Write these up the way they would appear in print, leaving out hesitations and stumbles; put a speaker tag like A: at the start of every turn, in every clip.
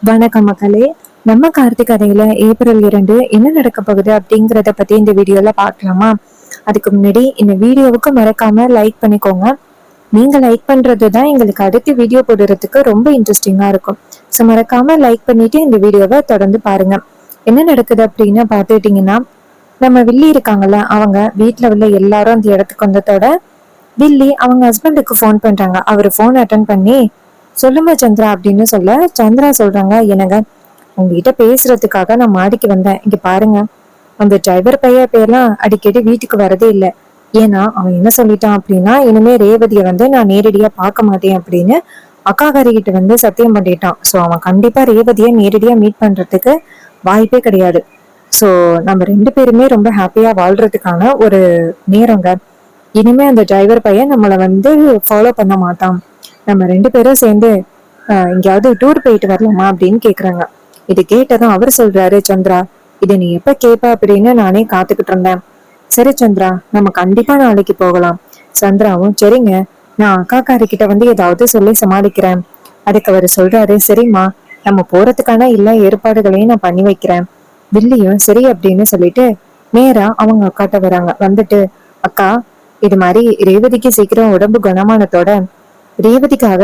A: வணக்கம் மக்களே. நம்ம கார்த்திக் கதையில ஏப்ரல் 2 என்ன நடக்க போகுது அப்படிங்கிறத பத்தி இந்த வீடியோல பார்க்கலாமா? அதுக்கு முன்னாடி இந்த வீடியோவுக்கு மறக்காம லைக் பண்ணிக்கோங்க. நீங்க லைக் பண்றதுதான் எங்களுக்கு அடுத்த வீடியோ போடுறதுக்கு ரொம்ப இன்ட்ரெஸ்டிங்கா இருக்கும். ஸோ மறக்காம லைக் பண்ணிட்டு இந்த வீடியோவை தொடர்ந்து பாருங்க. என்ன நடக்குது அப்படின்னு பார்த்துட்டீங்கன்னா, நம்ம வில்லி இருக்காங்கல்ல, அவங்க வீட்டுல உள்ள எல்லாரும் அந்த இடத்துக்கு வந்ததோட வில்லி அவங்க ஹஸ்பண்டுக்கு ஃபோன் பண்றாங்க. அவரு ஃபோன் அட்டன் பண்ணி, சொல்லுங்க சந்திரா அப்படின்னு சொல்ல, சந்திரா சொல்றாங்க, என்னங்க உங்ககிட்ட பேசுறதுக்காக நான் மாடிக்கு வந்தேன். இங்க பாருங்க, அந்த டிரைவர் பையன் பேர்லாம் அடிக்கடி வீட்டுக்கு வரதே இல்லை. ஏன்னா அவன் என்ன சொல்லிட்டான் அப்படின்னா, இனிமே ரேவதியை நான் நேரடியா பார்க்க மாட்டேன் அப்படின்னு அக்காக்காரி கிட்ட சத்தியம் பண்ணிட்டான். ஸோ அவன் கண்டிப்பா ரேவதியை நேரடியா மீட் பண்றதுக்கு வாய்ப்பே கிடையாது. ஸோ நம்ம 2 பேருமே ரொம்ப ஹாப்பியா வாழ்றதுக்கான ஒரு நேரங்க. இனிமே அந்த டிரைவர் பையன் நம்மளை ஃபாலோ பண்ண மாட்டான். நம்ம 2 பேரும் சேர்ந்து எங்கேயாவது டூர் போயிட்டு வரலாமா அப்படின்னு கேக்குறாங்க. இது கேட்டதும் அவர் சொல்றாரு, சந்திரா இதை நீ எப்ப கேட்ப அப்படின்னு நானே காத்துக்கிட்டு இருந்தேன். சரி சந்திரா, நம்ம கண்டிப்பா நாளைக்கு போகலாம். சந்திராவும் சரிங்க, நான் அக்காக்காரி கிட்ட ஏதாவது சொல்லி சமாளிக்கிறேன். அதுக்கு அவர் சொல்றாரு, சரிம்மா, நம்ம போறதுக்கான எல்லா ஏற்பாடுகளையும் நான் பண்ணி வைக்கிறேன். வில்லியும் சரி அப்படின்னு சொல்லிட்டு நேரா அவங்க அக்காட்ட வராங்க. அக்கா, இது மாதிரி ரேவதிக்கு சீக்கிரம் உடம்பு குணமானத்தோட ரேவதிக்காக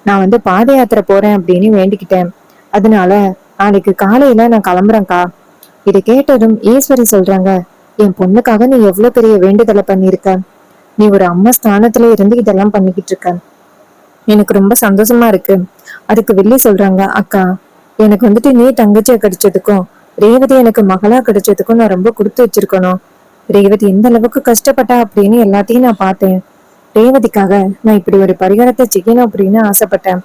A: நான் பாத யாத்திரை போறேன் அப்படின்னு வேண்டிக்கிட்டேன். அதனால நாளைக்கு காலையில நான் கிளம்புறேன்க்கா. இதை கேட்டதும் ஈஸ்வரி சொல்றாங்க, என் பொண்ணுக்காக நீ எவ்வளவு பெரிய வேண்டுதலை பண்ணிருக்க. நீ ஒரு அம்மா ஸ்தானத்துல இருந்து இதெல்லாம் பண்ணிக்கிட்டு இருக்க. எனக்கு ரொம்ப சந்தோஷமா இருக்கு. அதுக்கு வில்லி சொல்றாங்க, அக்கா எனக்கு நீ தங்கச்சியை கிடைச்சதுக்கும் ரேவதி எனக்கு மகளா கிடைச்சதுக்கும் நான் ரொம்ப கொடுத்து வச்சிருக்கணும். ரேவதி எந்த அளவுக்கு கஷ்டப்பட்டா அப்படின்னு எல்லாத்தையும் நான் பார்த்தேன். ரேவதிக்காக நான் இப்படி ஒரு பரிகாரத்தை செய்யணும் அப்படின்னு ஆசைப்பட்டேன்.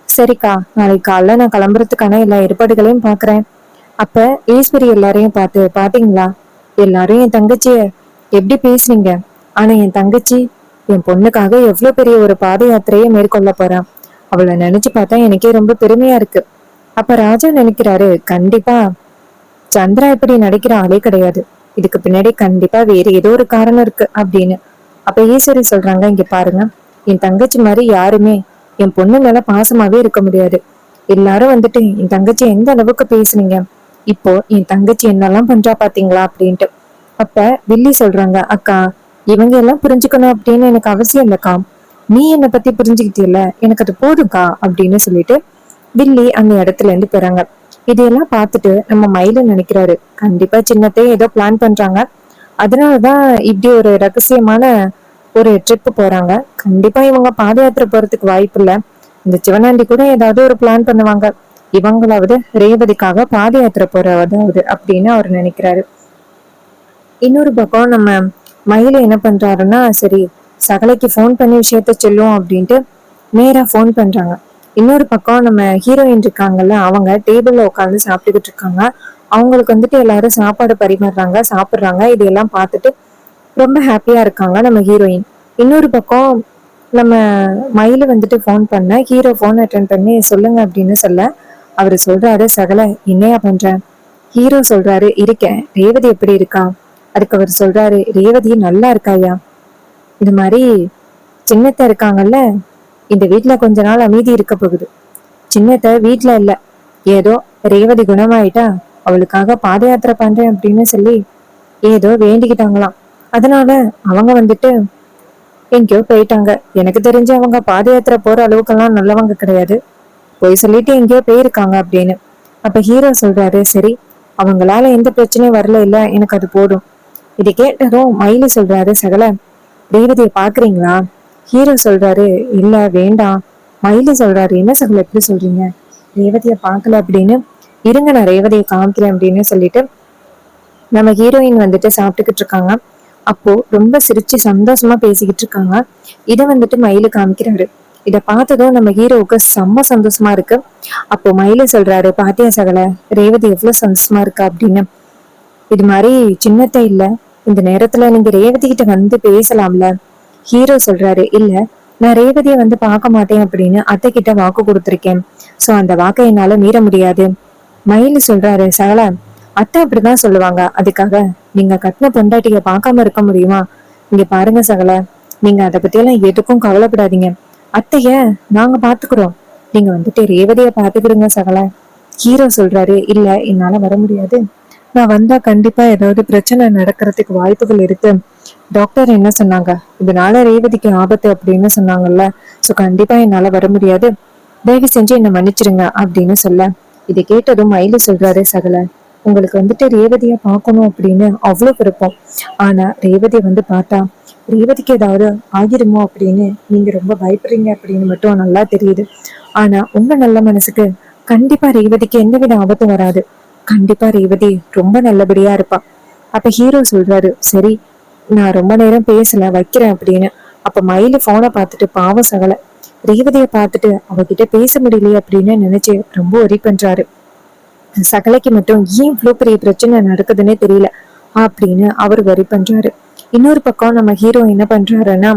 A: சரிக்கா, நாளைக்கு காலைல நான் கிளம்புறதுக்கான எல்லா ஏற்பாடுகளையும் பாக்குறேன். அப்ப ஈஸ்வரி எல்லாரையும் பார்த்து, பாத்தீங்களா எல்லாரும் என் தங்கச்சிய எப்படி பேசுறீங்க, ஆனா என் தங்கச்சி என் பொண்ணுக்காக எவ்வளவு பெரிய ஒரு பாத யாத்திரையை மேற்கொள்ள போறான். அவளை நினைச்சு பார்த்தா எனக்கே ரொம்ப பெருமையா இருக்கு. அப்ப ராஜா நினைக்கிறாரு, கண்டிப்பா சந்திரா இப்படி நடிக்கிற ஆளே கிடையாது. இதுக்கு பின்னாடி கண்டிப்பா வேற ஏதோ ஒரு காரணம் இருக்கு அப்படின்னு. அப்ப ஈஸ்வரி சொல்றாங்க, இங்க பாருங்க, என் தங்கச்சி மாதிரி யாருமே என் பொண்ணு மேல பாசமாவே இருக்க முடியாது. எல்லாரும் என் தங்கச்சி எந்த அளவுக்கு பேசுனீங்க, இப்போ என் தங்கச்சி என்னெல்லாம் பண்றா பாத்தீங்களா அப்படின்ட்டு. அப்ப வில்லி சொல்றாங்க, அக்கா இவங்க எல்லாம் புரிஞ்சுக்கணும் அப்படின்னு எனக்கு அவசியம் இல்லக்கா. நீ என்னை பத்தி புரிஞ்சுக்கிட்டியல்ல, எனக்கு அது போதும்க்கா அப்படின்னு சொல்லிட்டு வில்லி அந்த இடத்துல இருந்து போறாங்க. இதையெல்லாம் பார்த்துட்டு நம்ம மயில நினைக்கிறாரு, கண்டிப்பா சின்னத்தை ஏதோ பிளான் பண்றாங்க. அதனாலதான் இப்படி ஒரு ரகசியமான ஒரு ட்ரிப் போறாங்க. கண்டிப்பா இவங்க பாத யாத்திரை போறதுக்கு வாய்ப்பு இல்ல. இந்த சிவனாண்டி கூட ஏதாவது ஒரு பிளான் பண்ணுவாங்க, இவங்களாவது ரேவதிக்காக பாத யாத்திரை போறதாவது அப்படின்னு அவர் நினைக்கிறாரு. இன்னொரு பக்கம் நம்ம மயில என்ன பண்றாருன்னா, சரி சகலைக்கு ஃபோன் பண்ணி விஷயத்த சொல்லுவோம் அப்படின்ட்டு நேரா ஃபோன் பண்றாங்க. இன்னொரு பக்கம் நம்ம ஹீரோயின் இருக்காங்கல்ல, அவங்க டேபிள்ல உட்காந்து சாப்பிட்டுக்கிட்டு இருக்காங்க. அவங்களுக்கு எல்லாரும் சாப்பாடு பரிமாறுறாங்க, சாப்பிடுறாங்க. இதெல்லாம் பார்த்துட்டு ரொம்ப ஹாப்பியா இருக்காங்க நம்ம ஹீரோயின். இன்னொரு பக்கம் நம்ம மயில ஃபோன் பண்ண ஹீரோ ஃபோன் அட்டன் பண்ணி சொல்லுங்க அப்படின்னு சொல்ல, அவரு சொல்றாரு, சகல என்னையா பண்ற? ஹீரோ சொல்றாரு, இருக்கேன், ரேவதி எப்படி இருக்கா? அதுக்கு அவர் சொல்றாரு, ரேவதி நல்லா இருக்காயா. இது மாதிரி சின்னத்தை இருக்காங்கல்ல, இந்த வீட்டுல கொஞ்ச நாள் அமைதி இருக்க போகுது. சின்னத்தை வீட்டுல இல்ல, ஏதோ ரேவதி குணமாயிட்டா அவளுக்காக பாத யாத்திரை பண்றேன் அப்படின்னு சொல்லி ஏதோ வேண்டிக்கிட்டாங்களாம். அதனால அவங்க எங்கேயோ போயிட்டாங்க. எனக்கு தெரிஞ்சு அவங்க பாத யாத்திரை போற அளவுக்கெல்லாம் நல்லவங்க கிடையாது, போய் சொல்லிட்டு எங்கேயோ போயிருக்காங்க அப்படின்னு. அப்ப ஹீரோ சொல்றாரு, சரி அவங்களால எந்த பிரச்சனையும் வரல இல்ல, எனக்கு அது போதும். இதை கேட்டதும் மயிலு சொல்றாரு, சகல ரேவதியை பாக்குறீங்களா? ஹீரோ சொல்றாரு, இல்ல வேண்டாம். மயிலு சொல்றாரு, என்ன சகல எப்படி சொல்றீங்க, ரேவதியை பார்க்கல அப்படின்னு? இருங்க நான் ரேவதியை காமிக்கிறேன் அப்படின்னு சொல்லிட்டு நம்ம ஹீரோயின் சாப்பிட்டுக்கிட்டு இருக்காங்க. அப்போ ரொம்ப சிரிச்சு சந்தோஷமா பேசிக்கிட்டு இருக்காங்க. இதை மயிலு காமிக்கிறாரு. இத பார்த்ததும் நம்ம ஹீரோவுக்கு செம்ம சந்தோஷமா இருக்கு. அப்போ மயிலு சொல்றாரு, பாத்தியா சகல ரேவதி எவ்வளவு சந்தோஷமா இருக்கா அப்படின்னு. இது மாதிரி சின்னத்தை இல்ல, இந்த நேரத்துல நீங்க ரேவதி கிட்ட பேசலாம்ல. ஹீரோ சொல்றாரு, இல்ல நான் ரேவதியை பார்க்க மாட்டேன் அப்படின்னு அத்தை கிட்ட வாக்கு கொடுத்திருக்கேன். சோ அந்த வாக்கை என்னால மீற முடியாது. மயிலு சொல்றாரு, சகல அத்தை அப்படிதான் சொல்லுவாங்க, அதுக்காக நீங்க கட்டின பொண்டாட்டிய பார்க்காம இருக்க முடியுமா? இங்க பாருங்க சகல, நீங்க அதை பத்தி எல்லாம் எதுக்கும் கவலைப்படாதீங்க. அத்தைய நாங்க பாத்துக்கிறோம், நீங்க ரேவதிய பாத்துக்கிடுங்க சகல. ஹீரோ சொல்றாரு, இல்ல என்னால வர முடியாது, நான் வந்தா கண்டிப்பா ஏதாவது பிரச்சனை நடக்கிறதுக்கு வாய்ப்புகள் இருக்கு. டாக்டர் என்ன சொன்னாங்க, இதனால ரேவதிக்கு ஆபத்து அப்படின்னு சொன்னாங்கல்ல, சோ கண்டிப்பா என்னால வர முடியாது, தயவு செஞ்சு என்ன மன்னிச்சிருங்க அப்படின்னு சொல்ல, இதை கேட்டதும் மயிலு சொல்றாரு, சகல உங்களுக்கு வந்துட்டு ரேவதிய பார்க்கணும் அப்படின்னு அவ்வளவு விருப்பம். ஆனா ரேவதியை வந்து பார்த்தா ரேவதிக்கு ஏதாவது ஆகிருமோ அப்படின்னு நீங்க ரொம்ப பயப்படுறீங்க அப்படின்னு மட்டும் நல்லா தெரியுது. ஆனா உங்க நல்ல மனசுக்கு கண்டிப்பா ரேவதிக்கு எந்தவித ஆபத்தும் வராது. கண்டிப்பா ரேவதி ரொம்ப நல்லபடியா இருப்பா. அப்ப ஹீரோ சொல்றாரு, சரி நான் ரொம்ப நேரம் பேசல வைக்கிறேன் அப்படின்னு. அப்ப மயிலு போனை பார்த்துட்டு பாவம் சகல ரேவதிய பார்த்துட்டு அவகிட்ட பேச முடியலையே அப்படின்னு நினைச்சு ரொம்ப ஒரி பண்றாரு. சகலைக்கு மட்டும் ஏன் இவ்வளவு பெரிய பிரச்சனை நடக்குதுன்னே தெரியல அப்படின்னு அவர் வரி பண்றாரு. இன்னொரு பக்கம் நம்ம ஹீரோ என்ன பண்றாருன்னா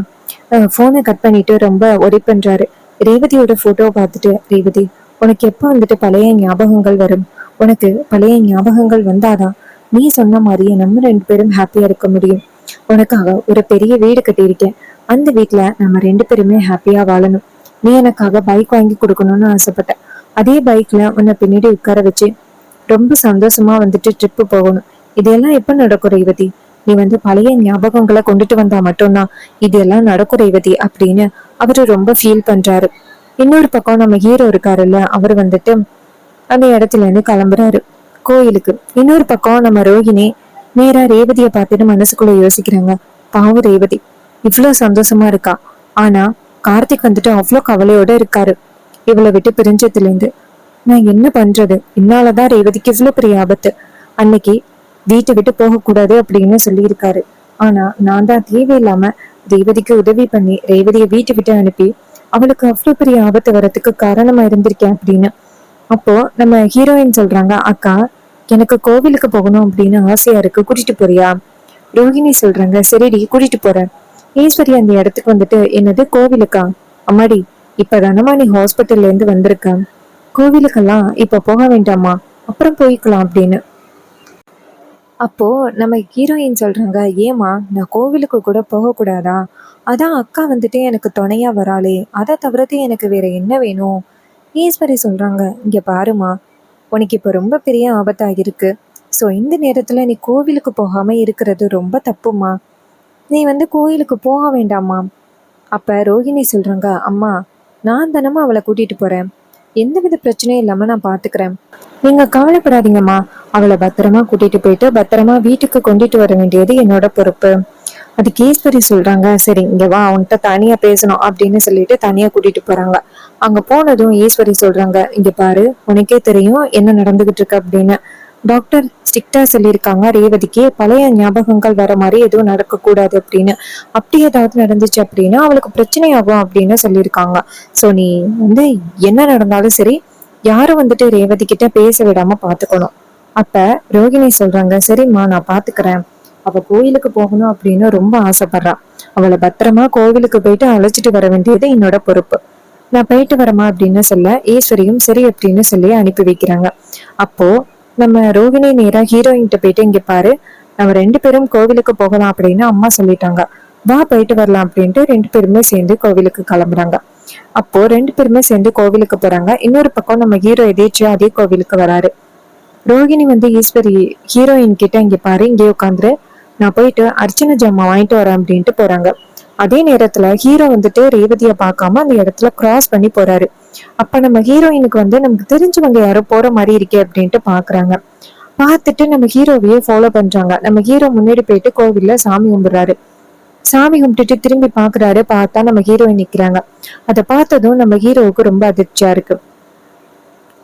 A: போனை கட் பண்ணிட்டு ரொம்ப ஒரி பண்றாரு. ரேவதியோட போட்டோவை பார்த்துட்டு, ரேவதி உனக்கு எப்ப வந்துட்டு பழைய ஞாபகங்கள் வரும், உனக்கு பழைய ஞாபகங்கள் வந்தாதான் நீ சொன்ன மாதிரியே நம்ம 2 பேரும் ஹாப்பியா இருக்க முடியும். உனக்காக ஒரு பெரிய வீடு கட்டியிருக்கேன், அந்த வீட்டுல நம்ம 2 பேருமே ஹாப்பியா வாழணும். நீ எனக்காக பைக் வாங்கி கொடுக்கணும்னு ஆசைப்பட்ட, அதே பைக்ல உன்னை பின்னாடி உட்கார வச்சு ரொம்ப சந்தோஷமா வந்துட்டு ட்ரிப்பு போகணும். இதெல்லாம் எப்ப நடக்கும் ரேவதி, நீ வந்து பழைய ஞாபகங்களை கொண்டுட்டு வந்தா மட்டும்தான் இதெல்லாம் நடக்கும் ரேவதி அப்படின்னு அவரு ரொம்ப ஃபீல் பண்றாரு. இன்னொரு பக்கம் நம்ம ஹீரோ இருக்காருல்ல, அவர் வந்துட்டு அந்த இடத்துல இருந்து கிளம்புறாரு கோயிலுக்கு. இன்னொரு பக்கம் நம்ம ரோஹிணி நேரா ரேவதியை பார்த்துட்டு மனசுக்குள்ள யோசிக்கிறாங்க, பாவம் ரேவதி இவ்வளவு சந்தோஷமா இருக்கா, ஆனா கார்த்திக் வந்துட்டு அவ்வளவு கவலையோட இருக்காரு இவளை விட்டு பிரிஞ்சதுல இருந்து. நான் என்ன பண்றது, என்னாலதான் ரேவதிக்கு இவ்வளவு பெரிய ஆபத்து. அன்னைக்கு வீட்டை விட்டு போகக்கூடாது அப்படின்னு சொல்லியிருக்காரு, ஆனா நான் தான் தேவையில்லாம ரேவதிக்கு உதவி பண்ணி ரேவதியை வீட்டை விட்டு அனுப்பி அவளுக்கு அவ்வளவு பெரிய ஆபத்து வரத்துக்கு காரணமா இருந்திருக்கேன் அப்படின்னு. அப்போ நம்ம ஹீரோயின் சொல்றாங்க, அக்கா எனக்கு கோவிலுக்கு போகணும் அப்படின்னு ஆசையா இருக்கு, கூட்டிட்டு போறியா? ரோஹிணி சொல்றாங்க, சரிடி கூட்டிட்டு போறேன். ஈஸ்வரி அந்த இடத்துக்கு வந்துட்டு, என்னது கோவிலுக்கா? அம்மாடி இப்பதானமா நீ ஹாஸ்பிட்டல்ல இருந்து வந்திருக்க, கோவிலுக்கெல்லாம் இப்ப போக வேண்டாமா, அப்புறம் போய்க்கலாம் அப்படின்னு. அப்போ நம்ம ஹீரோயின் சொல்றாங்க, ஏமா நான் கோவிலுக்கு கூட போகக்கூடாதா? அதான் அக்கா வந்துட்டு எனக்கு துணையா வராளே, அதை தவிர்த்து எனக்கு வேற என்ன வேணும்? ஈஸ்வரி சொல்றாங்க, இங்க பாருமா, உனக்கு இப்போ ரொம்ப பெரிய ஆபத்தாகிருக்கு. ஸோ இந்த நேரத்துல நீ கோவிலுக்கு போகாம இருக்கிறது ரொம்ப தப்புமா, நீ வந்து கோயிலுக்கு போக வேண்டாமா. அப்ப ரோஹிணி சொல்றாங்க, அம்மா நான் தானம்மா அவளை கூட்டிட்டு போறேன், எந்தவித பிரச்சனையும் இல்லாம நான் பாத்துக்கிறேன், நீங்க கவலைப்படாதீங்கம்மா, அவளை பத்திரமா கூட்டிட்டு போயிட்டு பத்திரமா வீட்டுக்கு கொண்டுட்டு வர வேண்டியது என்னோட பொறுப்பு. அதுக்கு ஈஸ்வரி சொல்றாங்க, சரி இங்க வா உன்கிட்ட தனியா பேசணும் அப்படின்னு சொல்லிட்டு தனியா கூட்டிட்டு போறாங்க. அங்க போனதும் ஈஸ்வரி சொல்றாங்க, இங்க பாரு உனக்கே தெரியும் என்ன நடந்துகிட்டு இருக்கு அப்படின்னு. டாக்டர் ஸ்ட்ரிக்டா சொல்லியிருக்காங்க, ரேவதிக்கு பழைய ஞாபகங்கள் வர மாதிரி எதுவும் நடக்க கூடாது அப்படின்னு. அப்படி ஏதாவது நடந்துச்சு அப்படின்னா அவளுக்கு பிரச்சனை ஆகும் அப்படின்னு சொல்லியிருக்காங்க. சோ நீ வந்து என்ன நடந்தாலும் சரி யாரும் வந்துட்டு ரேவதி கிட்ட பேச விடாம பாத்துக்கணும். அப்ப ரோகிணி சொல்றாங்க, சரிம்மா நான் பாத்துக்கிறேன், அவ கோயிலுக்கு போகணும் அப்படின்னு ரொம்ப ஆசைப்படுறா, அவளை பத்திரமா கோவிலுக்கு போயிட்டு அழைச்சிட்டு வர வேண்டியது என்னோட பொறுப்பு, நான் போயிட்டு வரமா அப்படின்னு சொல்ல ஈஸ்வரியும் சரி அப்படின்னு சொல்லி அனுப்பி வைக்கிறாங்க. அப்போ நம்ம ரோகிணி நேரா ஹீரோயின்கிட்ட போயிட்டு, இங்க பாரு நம்ம 2 பேரும் கோவிலுக்கு போகலாம் அப்படின்னு அம்மா சொல்லிட்டாங்க, வா போயிட்டு வரலாம் அப்படின்ட்டு 2 பேருமே சேர்ந்து கோவிலுக்கு கிளம்புறாங்க. அப்போ 2 பேருமே சேர்ந்து கோவிலுக்கு போறாங்க. இன்னொரு பக்கம் நம்ம ஹீரோ எதேச்சியா அதே கோவிலுக்கு வராரு. ரோகிணி வந்து ஈஸ்வரி ஹீரோயின் கிட்ட, இங்க பாரு இங்கே உட்காந்துரு, நான் போயிட்டு அர்ச்சனை ஜாமான் வாங்கிட்டு வரேன் அப்படின்ட்டு போறாங்க. அதே நேரத்துல ஹீரோ வந்துட்டு ரேவதியை பார்க்காம அந்த இடத்துல கிராஸ் பண்ணி போறாரு. அப்ப நம்ம ஹீரோயினுக்கு வந்து நமக்கு தெரிஞ்சவங்க யாரோ போற மாதிரி இருக்கே அப்படின்ட்டு பாக்குறாங்க. பார்த்துட்டு நம்ம ஹீரோவையே ஃபாலோ பண்றாங்க. நம்ம ஹீரோ முன்னாடி போயிட்டு கோவில்ல சாமி கும்பிடுறாரு. சாமி கும்பிட்டுட்டு திரும்பி பாக்குறாரு, பார்த்தா நம்ம ஹீரோயின் நிக்கிறாங்க. அதை பார்த்ததும் நம்ம ஹீரோவுக்கு ரொம்ப அதிர்ச்சியா இருக்கு.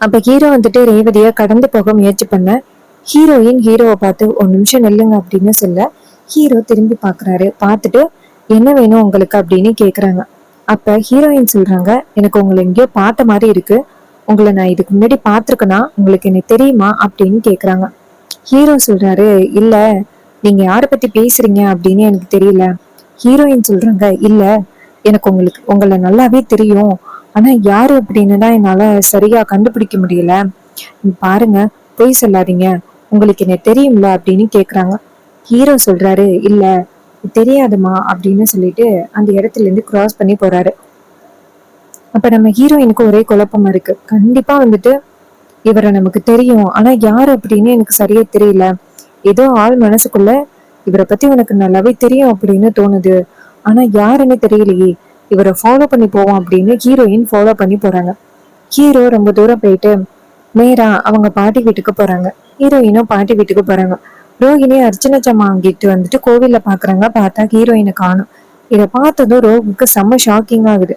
A: அப்ப ஹீரோ வந்துட்டு ரேவதிய கடந்து போக முயற்சி பண்ண ஹீரோயின் ஹீரோவை பார்த்து ஒரு நிமிஷம் நில்லுங்க அப்படின்னு சொல்ல ஹீரோ திரும்பி பாக்குறாரு. பார்த்துட்டு என்ன வேணும் உங்களுக்கு அப்படின்னு கேக்குறாங்க. அப்ப ஹீரோயின் சொல்றாங்க, எனக்கு உங்களை எங்கேயோ பார்த்த மாதிரி இருக்கு, உங்களை நான் இதுக்கு முன்னாடி பார்த்திருக்கேனா, உங்களுக்கு எனக்கு தெரியுமா அப்படின்னு கேக்குறாங்க. ஹீரோ சொல்றாரு, இல்ல நீங்க யார பத்தி பேசுறீங்க அப்படின்னு எனக்கு தெரியல. ஹீரோயின் சொல்றாங்க, இல்ல எனக்கு உங்களை நல்லாவே தெரியும், ஆனா யாரு அப்படின்னு தான் என்னால சரியா கண்டுபிடிக்க முடியல, பாருங்க பொய் சொல்லாதீங்க, உங்களுக்கு என்ன தெரியும்ல அப்படின்னு கேக்குறாங்க. ஹீரோ சொல்றாரு, இல்ல தெரியாதுமா அப்படின்னு சொல்லிட்டு அந்த இடத்துல இருந்து கிராஸ் பண்ணி போறாரு. அப்ப நம்ம ஹீரோயினுக்கு ஒரே குழப்பமா இருக்கு. கண்டிப்பா வந்துட்டு இவரை நமக்கு தெரியும், ஆனா யாரு அப்படின்னு எனக்கு சரியா தெரியல. ஏதோ ஆள் மனசுக்குள்ள இவரை பத்தி உனக்கு நல்லாவே தெரியும் அப்படின்னு தோணுது, ஆனா யாருன்னு தெரியலையே. இவரை ஃபாலோ பண்ணி போவோம் அப்படின்னு ஹீரோயின் ஃபாலோ பண்ணி போறாங்க. ஹீரோ ரொம்ப தூரம் போயிட்டு நேரா அவங்க பாட்டி வீட்டுக்கு போறாங்க. ஹீரோயினும் பாட்டி வீட்டுக்கு போறாங்க. ரோஹிணி அர்ச்சனை வாங்கிட்டு வந்துட்டு கோவில்ல பாக்குறாங்க. பார்த்தா ஹீரோயினை காணும். இதை பார்த்ததும் ரோஹுக்கு செம்ம ஷாக்கிங் ஆகுது.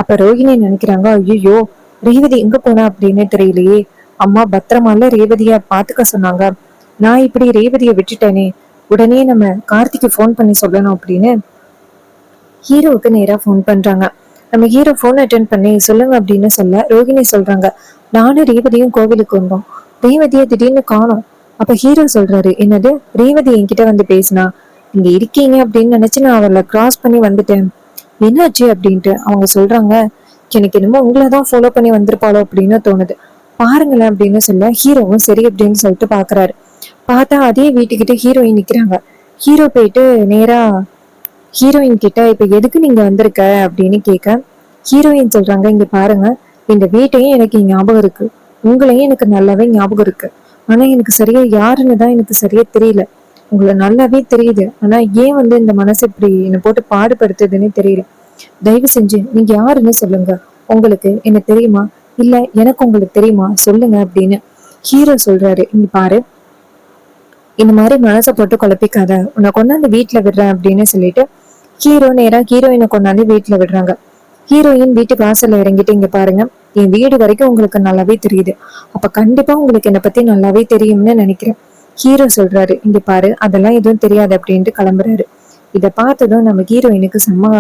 A: அப்ப ரோஹிணி நினைக்கிறாங்க, ஐயோ ரேவதி எங்க போனா அப்படின்னு தெரியலையே. அம்மா பத்திரமால ரேவதிய பாத்துக்க சொன்னாங்க, நான் இப்படி ரேவதிய விட்டுட்டேனே. உடனே நம்ம கார்த்திக்கு போன் பண்ணி சொல்லணும் அப்படின்னு ஹீரோவுக்கு நேரா போன் பண்றாங்க. நம்ம ஹீரோ போன் அட்டென்ட் பண்ணி சொல்லுங்க அப்படின்னு சொல்ல ரோஹிணி சொல்றாங்க, நானும் ரேவதியும் கோவிலுக்கு வந்தோம், ரேவதியை திடீர்னு காணோம். அப்ப ஹீரோ சொல்றாரு, என்னது ரேவதி என்கிட்ட வந்து பேசினா, இங்க இருக்கீங்க அப்படின்னு நினைச்சு நான் அவளை கிராஸ் பண்ணி வந்துட்டேன், என்னாச்சு அப்படின்ட்டு அவங்க சொல்றாங்க. எனக்கு என்னமோ உங்களைதான் ஃபாலோ பண்ணி வந்திருப்பாளோ அப்படின்னு தோணுது, பாருங்களேன் அப்படின்னு சொல்ல ஹீரோவும் சரி அப்படின்னு சொல்லிட்டு பாக்குறாரு. பார்த்தா அதே வீட்டுக்கிட்ட ஹீரோயின் நிக்கிறாங்க. ஹீரோ போயிட்டு நேரா ஹீரோயின் கிட்ட இப்ப எதுக்கு நீங்க வந்திருக்க அப்படின்னு கேட்க ஹீரோயின் சொல்றாங்க, இங்க பாருங்க, இந்த வீட்டையும் எனக்கு ஞாபகம் இருக்கு, உங்களையும் எனக்கு நல்லாவே ஞாபகம் இருக்கு, ஆனா எனக்கு சரியா யாருன்னு தான் எனக்கு சரியா தெரியல. உங்களை நல்லாவே தெரியுது, ஆனா ஏன் வந்து இந்த மனசு இப்படி என்னை போட்டு பாடுபடுத்துதுன்னு தெரியல. தயவு செஞ்சு நீங்க யாருன்னு சொல்லுங்க, உங்களுக்கு என்ன தெரியுமா, இல்ல எனக்கு உங்களுக்கு தெரியுமா, சொல்லுங்க அப்படின்னு ஹீரோ சொல்றாரு. இங்க பாரு, இந்த மாதிரி மனசை போட்டு குழப்பிக்காத, உன்னை கொண்டாந்து வீட்டுல விடுறேன் அப்படின்னு சொல்லிட்டு ஹீரோ நேரா ஹீரோயினை கொண்டாந்து வீட்டுல விடுறாங்க. ஹீரோயின் வீட்டு வாசல்ல இறங்கிட்டு, இங்க பாருங்க, என் வீடு வரைக்கும் உங்களுக்கு நல்லாவே தெரியுது, அப்ப கண்டிப்பா உங்களுக்கு என்னை பத்தி நல்லாவே தெரியும்னு நினைக்கிறேன். ஹீரோ சொல்றாரு, இங்க பாரு, அதெல்லாம் எதுவும் தெரியாது அப்படின்ட்டு கிளம்புறாரு. இதை பார்த்ததும் நம்ம ஹீரோயினுக்கு செம்ம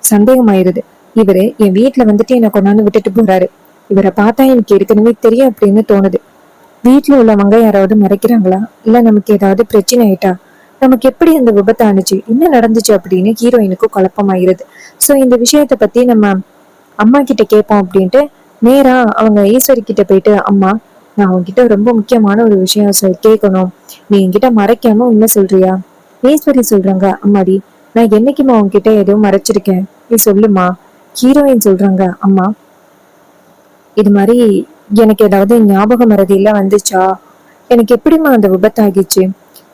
A: சந்தேகமாயிருது. இவரு என் வீட்டுல வந்துட்டு என்னை கொண்டாந்து விட்டுட்டு போறாரு, இவரை பார்த்தா எனக்கு ஏற்கனவே தெரியும் அப்படின்னு தோணுது. வீட்டுல உள்ளவங்க யாராவது மறைக்கிறாங்களா, இல்ல நமக்கு ஏதாவது பிரச்சனை ஆயிட்டா, நமக்கு எப்படி அந்த விபத்து ஆனிச்சு, என்ன நடந்துச்சு அப்படின்னு ஹீரோயினுக்கு குழப்பமாயிருது. சோ இந்த விஷயத்த பத்தி நம்ம அம்மா கிட்ட கேட்போம் அப்படின்ட்டு நேரா அவங்க ஈஸ்வரி கிட்ட போயிட்டு, அம்மா நான் உங்ககிட்ட ரொம்ப முக்கியமான ஒரு விஷயம் கேட்கணும், நீ என்கிட்ட மறைக்காம உண்மை சொல்றியா? ஈஸ்வரி சொல்றாங்க, அம்மாடி நான் என்னைக்குமா உங்ககிட்ட எதுவும் மறைச்சிருக்கேன், நீ சொல்லுமா. ஹீரோயின் சொல்றாங்க, அம்மா இது மாதிரி எனக்கு ஏதாவது ஞாபகம் மறதியில வந்துச்சா, எனக்கு எப்படிம்மா அந்த விபத்து ஆகிச்சு?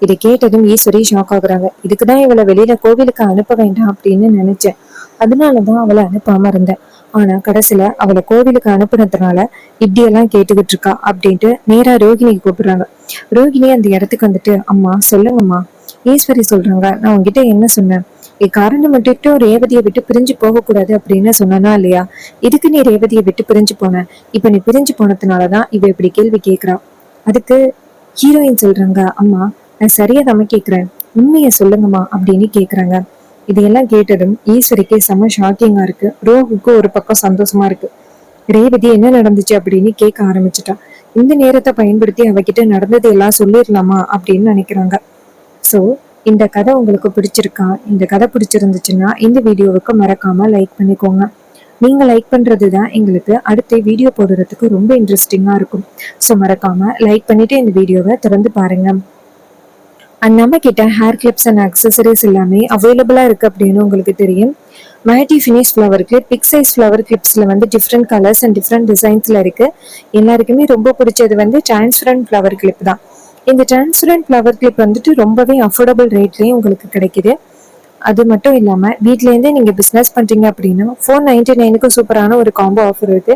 A: இதை கேட்டதும் ஈஸ்வரி ஷாக் ஆகுறாங்க. இதுக்குதான் இவளை வெளியில கோவிலுக்கு அனுப்ப வேண்டாம் அப்படின்னு நினைச்சேன், அதனாலதான் அவளை அனுப்பாம இருந்தேன், ஆனா கடைசியில அவளை கோவிலுக்கு அனுப்புனதுனால இப்படியெல்லாம் கேட்டுக்கிட்டு இருக்கா அப்படின்ட்டு நேரா ரோகிணிக்கு கூப்பிடுறாங்க. ரோகிணி அந்த இடத்துக்கு வந்துட்டு, அம்மா சொல்லுங்கம்மா. ஈஸ்வரி சொல்றாங்க, நான் உங்ககிட்ட என்ன சொன்னேன், காரணம் மட்டும் ரேவதியை விட்டு பிரிஞ்சு போக கூடாது அப்படின்னு சொன்னா இல்லையா, இதுக்கு நீ ரேவதியை விட்டு பிரிஞ்சு போன, இப்ப நீ பிரிஞ்சு போனதுனாலதான் இவ இப்படி கேள்வி கேட்கிறா. அதுக்கு ஹீரோயின் சொல்றாங்க, அம்மா நான் சரியா தான் கேக்குறேன், உண்மைய சொல்லுங்கம்மா அப்படின்னு கேக்குறாங்க. இதையெல்லாம் கேட்டதும் ஈஸ்வரிக்கு செம ஷாக்கிங்கா இருக்கு. ரோஹுக்கு ஒரு பக்கம் சந்தோஷமா இருக்கு. ரேவதி என்ன நடந்துச்சு அப்படின்னு கேட்க ஆரம்பிச்சுட்டா. இந்த நேரத்தை பயன்படுத்தி அவகிட்ட நடந்தது எல்லாம் சொல்லிடலாமா அப்படின்னு நினைக்கிறாங்க. ஸோ இந்த கதை உங்களுக்கு பிடிச்சிருக்கா? இந்த கதை பிடிச்சிருந்துச்சுன்னா இந்த வீடியோவுக்கு மறக்காம லைக் பண்ணிக்கோங்க. நீங்க லைக் பண்றது தான் எங்களுக்கு அடுத்த வீடியோ போடுறதுக்கு ரொம்ப இன்ட்ரெஸ்டிங்கா இருக்கும். ஸோ மறக்காம லைக் பண்ணிட்டு இந்த வீடியோவை திறந்து பாருங்க. அண்ட் நம்ம கிட்ட ஹேர் கிளிப்ஸ் அண்ட் அக்சசரிஸ் எல்லாமே அவைலபிளா இருக்கு அப்படின்னு உங்களுக்கு தெரியும். Matte finish flower clip, big size flower கிளிப்ஸ்ல வந்து டிஃப்ரெண்ட் கலர்ஸ் அண்ட் டிஃப்ரெண்ட் டிசைன்ஸ்ல இருக்கு. எல்லாருக்குமே ரொம்ப பிடிச்சது வந்து டிரான்ஸ்பரண்ட் ஃப்ளவர் கிளிப் தான். இந்த டிரான்ஸ்பரண்ட் ஃப்ளவர் கிளிப் வந்துட்டு ரொம்பவே அஃபோர்டபுள் ரேட்லயும் உங்களுக்கு கிடைக்குது. அது மட்டும் இல்லாம வீட்ல இருந்தே நீங்க பிசினஸ் பண்றீங்க அப்படின்னா 499க்கு சூப்பரான ஒரு காம்போ ஆஃபர் இருக்கு.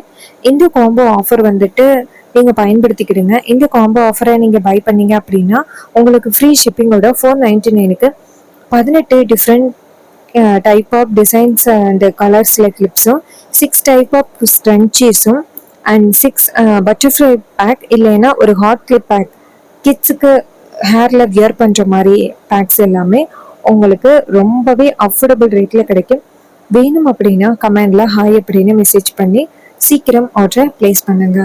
A: இந்த காம்போ ஆஃபர் வந்துட்டு நீங்க பயன்படுத்திக்கிடுங்க. இந்த காம்போ ஆஃபரை நீங்க பை பண்ணீங்க அப்படின்னா உங்களுக்கு ஃப்ரீ ஷிப்பிங்கோட 499க்கு 18 different type of designs and கலர்ஸ்ல கிளிப்ஸும் 6 டைப் ஆஃப் ஸ்க்ரன்ச்சீஸும் அண்ட் 6 பட்டர்ஃப்ளை பேக், இல்லைன்னா ஒரு ஹாட் கிளிப் பேக், கிட்ஸுக்கு ஹேர்ல வியர் பண்ற மாதிரி பேக்ஸ் எல்லாமே உங்களுக்கு ரொம்பவே அஃபோர்டபுள் ரேட்ல கிடைக்கும். வேணும் அப்படின்னா கமெண்ட்ல ஹாய் அப்படின்னு மெசேஜ் பண்ணி சீக்கிரம் ஆர்டரை பிளேஸ் பண்ணுங்க.